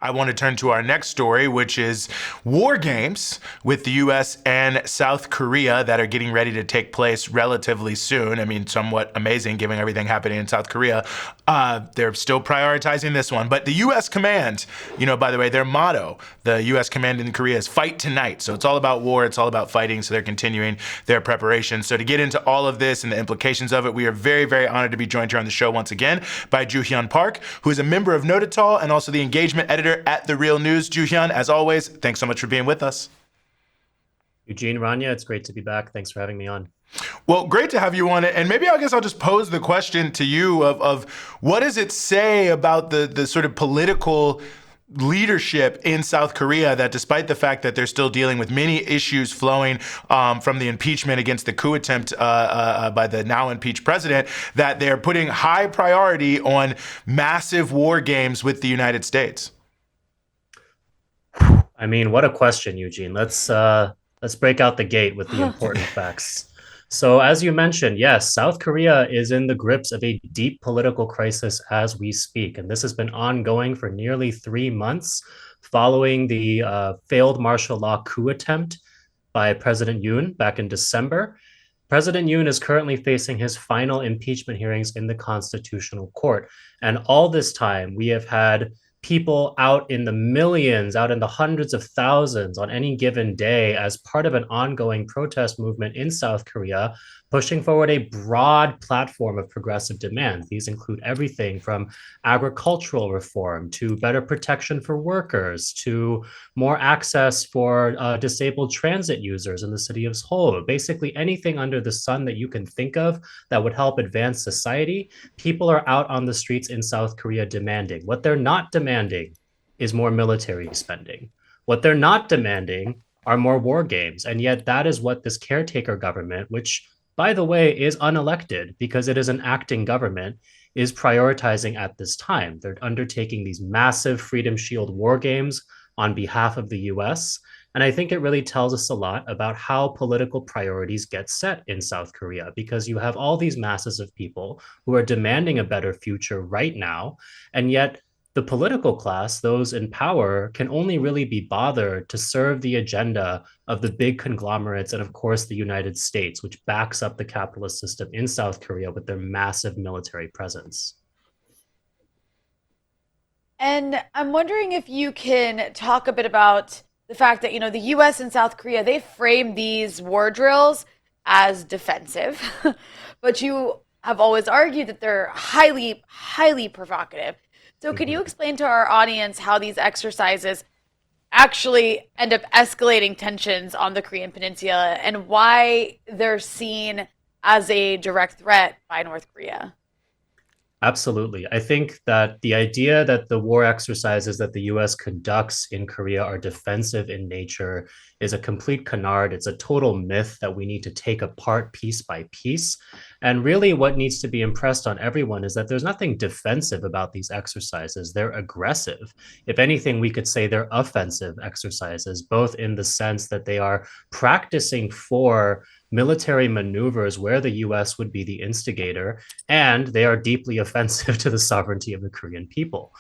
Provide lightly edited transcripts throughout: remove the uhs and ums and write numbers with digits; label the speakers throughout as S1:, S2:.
S1: I want to turn to our next story, which is war games with the US and South Korea that are getting ready to take place relatively soon. I mean, somewhat amazing given everything happening in South Korea. They're still prioritizing this one. But the US command, by the way, their motto, the US command in Korea is fight tonight. So it's all about war. It's all about fighting. So they're continuing their preparation. So to get into all of this and the implications of it, we are very, very honored to be joined here on the show once again by Ju-Hyun Park, who is a member of Nodutdol and also the engagement editor at The Real News. Ju-Hyun, as always, thanks so much for being with us.
S2: Eugene, Rania, it's great to be back. Thanks for having me on.
S1: Well, great to have you on it. And maybe I guess I'll just pose the question to you of what does it say about the sort of political leadership in South Korea that despite the fact that they're still dealing with many issues flowing from the impeachment against the coup attempt by the now impeached president, that they're putting high priority on massive war games with the United States?
S2: I mean, what a question, Eugene. Let's break out the gate with the important facts. So, as you mentioned, yes, South Korea is in the grips of a deep political crisis as we speak, and this has been ongoing for nearly 3 months following the failed martial law coup attempt by President Yoon back in December. President Yoon is currently facing his final impeachment hearings in the Constitutional Court. And all this time, we have had people out in the millions, out in the hundreds of thousands on any given day as part of an ongoing protest movement in South Korea, pushing forward a broad platform of progressive demands. These include everything from agricultural reform to better protection for workers to more access for disabled transit users in the city of Seoul. Basically, anything under the sun that you can think of that would help advance society, people are out on the streets in South Korea demanding. What they're not demanding is more military spending. What they're not demanding are more war games. And yet, that is what this caretaker government, which by the way, is unelected because it is an acting government, is prioritizing at this time. They're undertaking these massive Freedom Shield war games on behalf of the US. And I think it really tells us a lot about how political priorities get set in South Korea, because you have all these masses of people who are demanding a better future right now. And yet, the political class, those in power, can only really be bothered to serve the agenda of the big conglomerates and, of course, the United States, which backs up the capitalist system in South Korea with their massive military presence.
S3: And I'm wondering if you can talk a bit about the fact that, the US and South Korea, they frame these war drills as defensive, but you have always argued that they're highly, highly provocative. So could you
S2: Mhm.
S3: explain to our audience how these exercises actually end up escalating tensions on the Korean Peninsula and why they're seen as a direct threat by North Korea?
S2: Absolutely. I think that the idea that the war exercises that the US conducts in Korea are defensive in nature is a complete canard. It's a total myth that we need to take apart piece by piece. And really, what needs to be impressed on everyone is that there's nothing defensive about these exercises. They're aggressive. If anything, we could say they're offensive exercises, both in the sense that they are practicing for military maneuvers where the US would be the instigator, and they are deeply offensive to the sovereignty of the Korean people.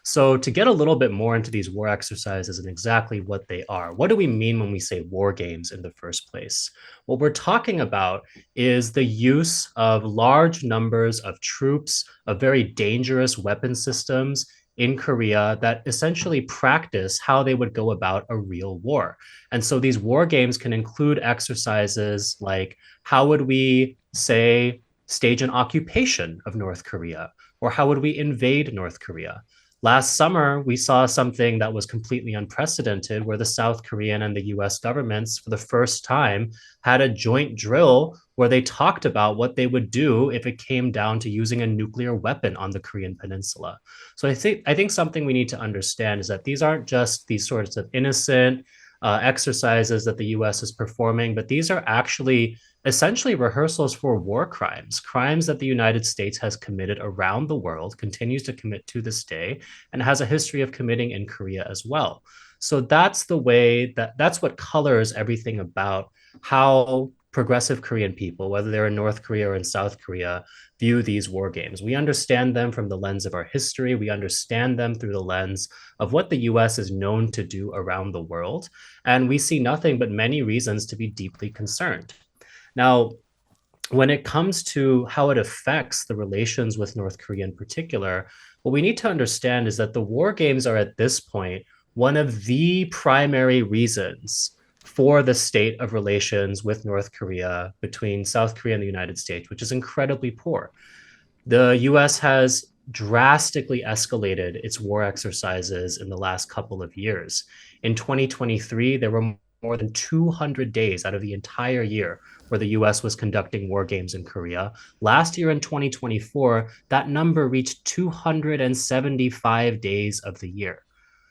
S2: So, to get a little bit more into these war exercises and exactly what they are, what do we mean when we say war games in the first place? What we're talking about is the use of large numbers of troops, of very dangerous weapon systems in Korea that essentially practice how they would go about a real war. And so these war games can include exercises like how would we, say, stage an occupation of North Korea? Or how would we invade North Korea? Last summer, we saw something that was completely unprecedented where the South Korean and the US governments, for the first time, had a joint drill where they talked about what they would do if it came down to using a nuclear weapon on the Korean Peninsula. So I think something we need to understand is that these aren't just these sorts of innocent exercises that the US is performing, but these are actually essentially rehearsals for war crimes, crimes that the United States has committed around the world, continues to commit to this day, and has a history of committing in Korea as well. So that's the way that's what colors everything about how progressive Korean people, whether they're in North Korea or in South Korea, view these war games. We understand them from the lens of our history. We understand them through the lens of what the US is known to do around the world. And we see nothing but many reasons to be deeply concerned. Now, when it comes to how it affects the relations with North Korea in particular, what we need to understand is that the war games are at this point one of the primary reasons for the state of relations with North Korea between South Korea and the United States, which is incredibly poor. The US has drastically escalated its war exercises in the last couple of years. In 2023, there were more than 200 days out of the entire year where the US was conducting war games in Korea. Last year in 2024, that number reached 275 days of the year.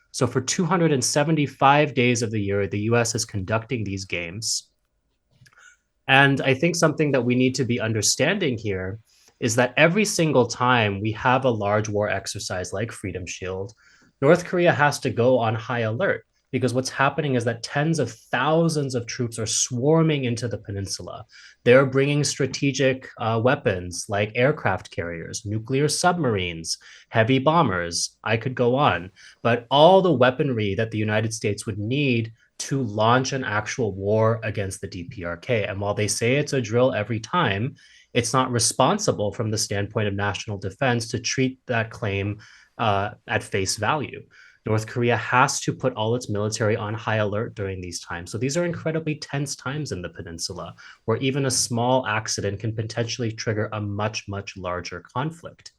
S2: So for 275 days of the year, the US is conducting these games. And I think something that we need to be understanding here is that every single time we have a large war exercise like Freedom Shield, North Korea has to go on high alert because what's happening is that tens of thousands of troops are swarming into the peninsula. They're bringing strategic weapons like aircraft carriers, nuclear submarines, heavy bombers. I could go on. But all the weaponry that the United States would need to launch an actual war against the DPRK. And while they say it's a drill every time, it's not responsible from the standpoint of national defense to treat that claim at face value. North Korea has to put all its military on high alert during these times. So these are incredibly tense times in the peninsula, where even a small accident can potentially trigger a much, much larger conflict.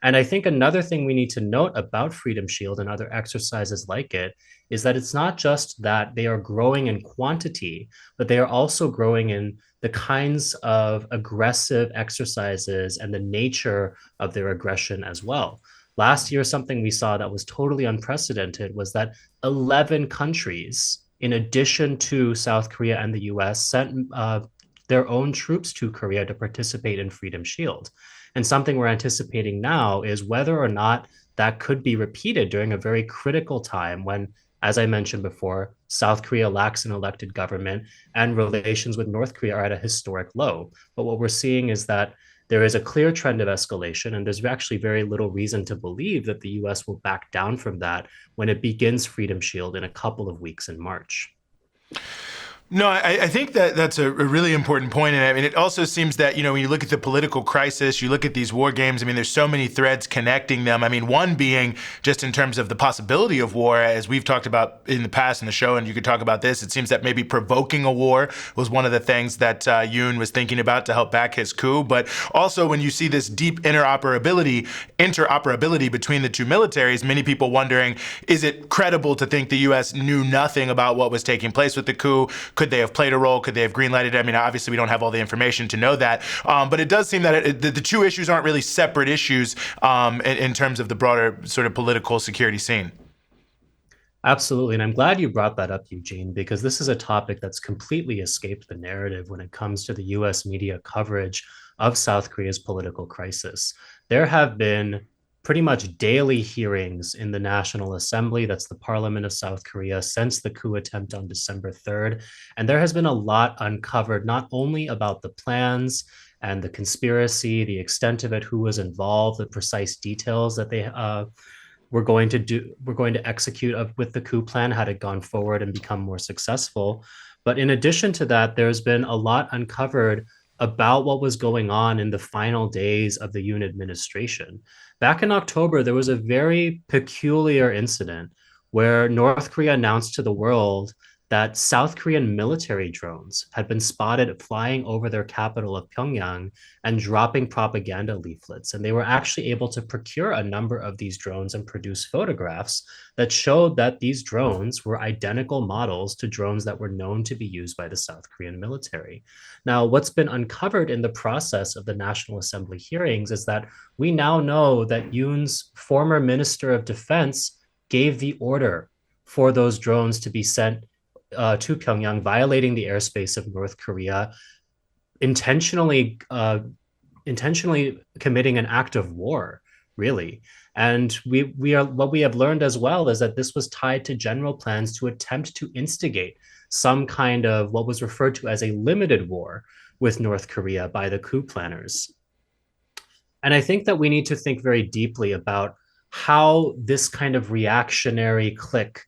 S2: And I think another thing we need to note about Freedom Shield and other exercises like it is that it's not just that they are growing in quantity, but they are also growing in the kinds of aggressive exercises and the nature of their aggression as well. Last year, something we saw that was totally unprecedented was that 11 countries, in addition to South Korea and the US, sent their own troops to Korea to participate in Freedom Shield. And something we're anticipating now is whether or not that could be repeated during a very critical time when, as I mentioned before, South Korea lacks an elected government and relations with North Korea are at a historic low. But what we're seeing is that there is a clear trend of escalation, and there's actually very little reason to believe that the US will back down from that when it begins Freedom Shield in a couple of weeks in March.
S1: No, I think that that's a really important point. And I mean, it also seems that, when you look at the political crisis, you look at these war games, I mean, there's so many threads connecting them. I mean, one being just in terms of the possibility of war, as we've talked about in the past in the show, and you could talk about this, it seems that maybe provoking a war was one of the things that Yoon was thinking about to help back his coup. But also when you see this deep interoperability between the two militaries, many people wondering, is it credible to think the U.S. knew nothing about what was taking place with the coup? Could they have played a role? Could they have greenlighted it? I mean, obviously, we don't have all the information to know that. But it does seem that the two issues aren't really separate issues in terms of the broader sort of political security scene.
S2: Absolutely. And I'm glad you brought that up, Eugene, because this is a topic that's completely escaped the narrative when it comes to the US media coverage of South Korea's political crisis. There have been pretty much daily hearings in the National Assembly, that's the parliament of South Korea, since the coup attempt on December 3rd. And there has been a lot uncovered, not only about the plans and the conspiracy, the extent of it, who was involved, the precise details that they we're going to execute with the coup plan had it gone forward and become more successful. But in addition to that, there's been a lot uncovered about what was going on in the final days of the Yoon administration. Back in October, there was a very peculiar incident where North Korea announced to the world that South Korean military drones had been spotted flying over their capital of Pyongyang and dropping propaganda leaflets. And they were actually able to procure a number of these drones and produce photographs that showed that these drones were identical models to drones that were known to be used by the South Korean military. Now, what's been uncovered in the process of the National Assembly hearings is that we now know that Yoon's former Minister of Defense gave the order for those drones to be sent to Pyongyang, violating the airspace of North Korea, intentionally committing an act of war, really. And what we have learned as well is that this was tied to general plans to attempt to instigate some kind of what was referred to as a limited war with North Korea by the coup planners. And I think that we need to think very deeply about how this kind of reactionary clique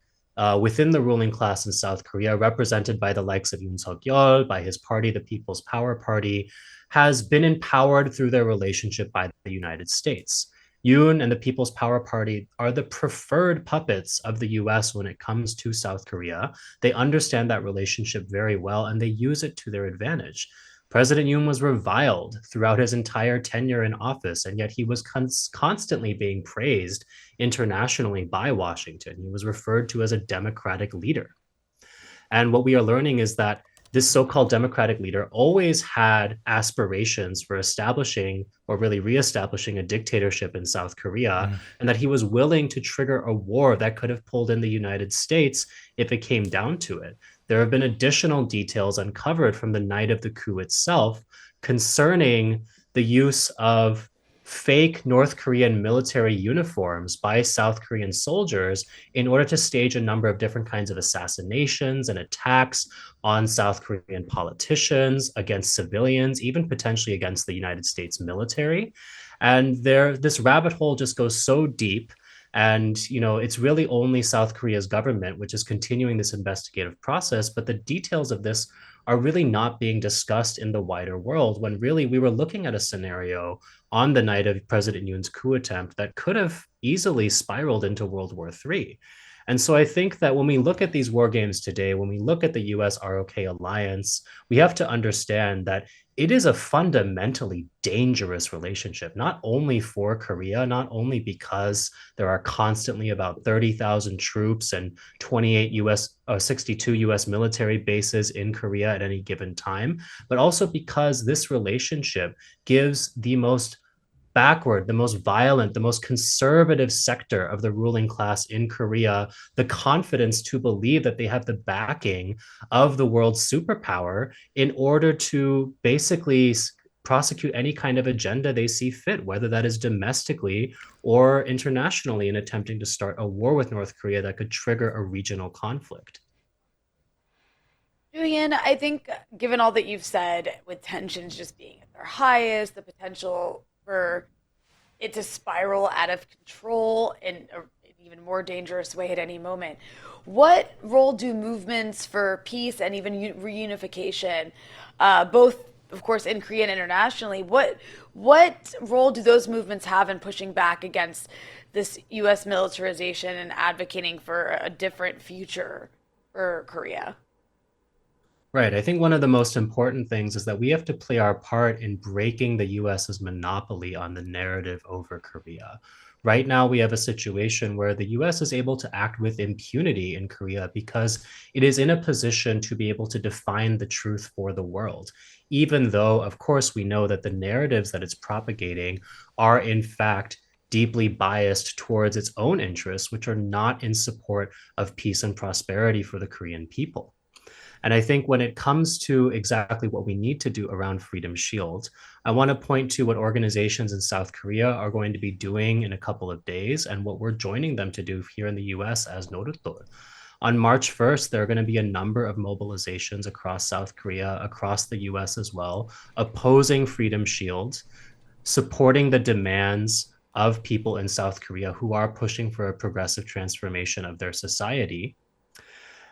S2: within the ruling class in South Korea, represented by the likes of Yoon Suk-yeol, by his party, the People's Power Party, has been empowered through their relationship by the United States. Yoon and the People's Power Party are the preferred puppets of the US when it comes to South Korea. They understand that relationship very well and they use it to their advantage. President Yoon was reviled throughout his entire tenure in office, and yet he was constantly being praised internationally by Washington. He was referred to as a democratic leader. And what we are learning is that this so-called democratic leader always had aspirations for establishing or really reestablishing a dictatorship in South Korea, and that he was willing to trigger a war that could have pulled in the United States if it came down to it. There have been additional details uncovered from the night of the coup itself concerning the use of fake North Korean military uniforms by South Korean soldiers in order to stage a number of different kinds of assassinations and attacks on South Korean politicians, against civilians, even potentially against the United States military. And this rabbit hole just goes so deep. And, it's really only South Korea's government which is continuing this investigative process. But the details of this are really not being discussed in the wider world, when really we were looking at a scenario on the night of President Yoon's coup attempt that could have easily spiraled into World War III. And so I think that when we look at these war games today, when we look at the US-ROK alliance, we have to understand that it is a fundamentally dangerous relationship, not only for Korea, not only because there are constantly about 30,000 troops and 28 US or 62 US military bases in Korea at any given time, but also because this relationship gives the most backward, the most violent, the most conservative sector of the ruling class in Korea the confidence to believe that they have the backing of the world's superpower in order to basically prosecute any kind of agenda they see fit, whether that is domestically or internationally, in attempting to start a war with North Korea that could trigger a regional conflict.
S3: Julian, I think given all that you've said, with tensions just being at their highest, the potential for it to spiral out of control in an even more dangerous way at any moment, what role do movements for peace and even reunification, both, of course, in Korea and internationally, what role do those movements have in pushing back against this U.S. militarization and advocating for a different future for Korea?
S2: Right. I think one of the most important things is that we have to play our part in breaking the US's monopoly on the narrative over Korea. Right now, we have a situation where the US is able to act with impunity in Korea because it is in a position to be able to define the truth for the world, even though, of course, we know that the narratives that it's propagating are, in fact, deeply biased towards its own interests, which are not in support of peace and prosperity for the Korean people. And I think when it comes to exactly what we need to do around Freedom Shield, I want to point to what organizations in South Korea are going to be doing in a couple of days and what we're joining them to do here in the US as Nodutdol. On March 1st, there are going to be a number of mobilizations across South Korea, across the US as well, opposing Freedom Shield, supporting the demands of people in South Korea who are pushing for a progressive transformation of their society.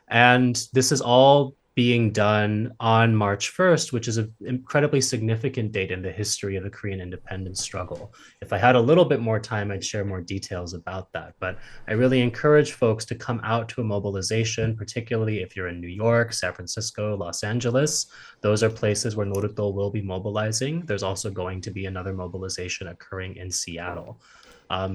S2: And this is all being done on March 1st, which is an incredibly significant date in the history of the Korean independence struggle. If I had a little bit more time, I'd share more details about that. But I really encourage folks to come out to a mobilization, particularly if you're in New York, San Francisco, Los Angeles. Those are places where Nodutdol will be mobilizing. There's also going to be another mobilization occurring in Seattle.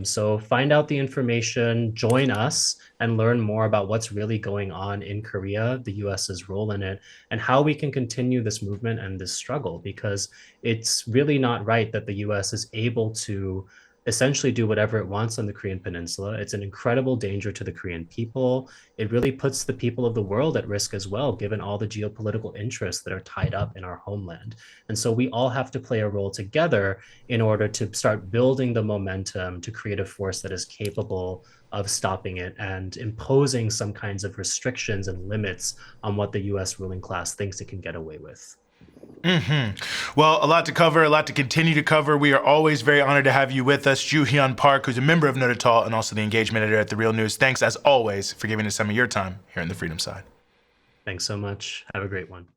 S2: So find out the information, join us, and learn more about what's really going on in Korea, the US's role in it, and how we can continue this movement and this struggle, because it's really not right that the US is able to essentially do whatever it wants on the Korean Peninsula. It's an incredible danger to the Korean people. It really puts the people of the world at risk as well, given all the geopolitical interests that are tied up in our homeland. And so we all have to play a role together in order to start building the momentum to create a force that is capable of stopping it and imposing some kinds of restrictions and limits on what the US ruling class thinks it can get away with.
S1: Well, a lot to cover, a lot to continue to cover. We are always very honored to have you with us, Ju-Hyun Park, who's a member of Nodutdol and also the engagement editor at The Real News. Thanks, as always, for giving us some of your time here on the Freedom Side.
S2: Thanks so much. Have a great one.